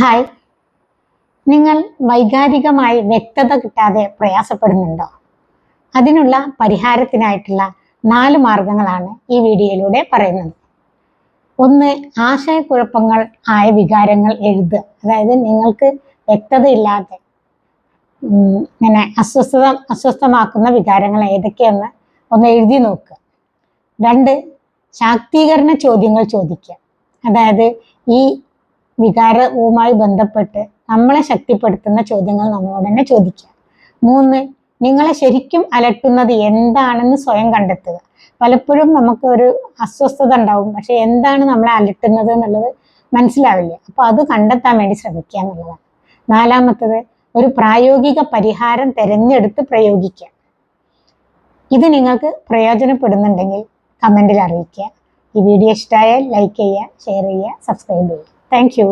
Hi, നിങ്ങൾ വൈകാരികമായി വ്യക്തത കിട്ടാതെ പ്രയാസപ്പെടുന്നുണ്ടോ? അതിനുള്ള പരിഹാരത്തിനായിട്ടുള്ള 4 മാർഗങ്ങളാണ് ഈ വീഡിയോയിലൂടെ പറയുന്നത്. ഒന്ന്, ആശയക്കുഴപ്പങ്ങൾ ആയ വികാരങ്ങൾ എഴുതുക. അതായത് നിങ്ങൾക്ക് വ്യക്തതയില്ലാതെ ഇങ്ങനെ അസ്വസ്ഥമാക്കുന്ന വികാരങ്ങൾ ഏതൊക്കെയെന്ന് ഒന്ന് എഴുതി നോക്കുക. 2, ശാക്തീകരണ ചോദ്യങ്ങൾ ചോദിക്കുക. അതായത് ഈ വികാരവുമായി ബന്ധപ്പെട്ട് നമ്മളെ ശക്തിപ്പെടുത്തുന്ന ചോദ്യങ്ങൾ നമ്മളോട് തന്നെ ചോദിക്കുക. 3, നിങ്ങളെ ശരിക്കും അലട്ടുന്നത് എന്താണെന്ന് സ്വയം കണ്ടെത്തുക. പലപ്പോഴും നമുക്ക് ഒരു അസ്വസ്ഥത ഉണ്ടാവും, പക്ഷെ എന്താണ് നമ്മളെ അലട്ടുന്നത് എന്നുള്ളത് മനസ്സിലാവില്ല. അപ്പോൾ അത് കണ്ടെത്താൻ വേണ്ടി ശ്രമിക്കുക എന്നുള്ളതാണ്. 4, ഒരു പ്രായോഗിക പരിഹാരം തിരഞ്ഞെടുത്ത് പ്രയോഗിക്കുക. ഇത് നിങ്ങൾക്ക് പ്രയോജനപ്പെടുന്നുണ്ടെങ്കിൽ കമൻറ്റിൽ അറിയിക്കുക. ഈ വീഡിയോ ഇഷ്ടമായാൽ ലൈക്ക് ചെയ്യുക, ഷെയർ ചെയ്യുക, സബ്സ്ക്രൈബ് ചെയ്യുക. Thank you.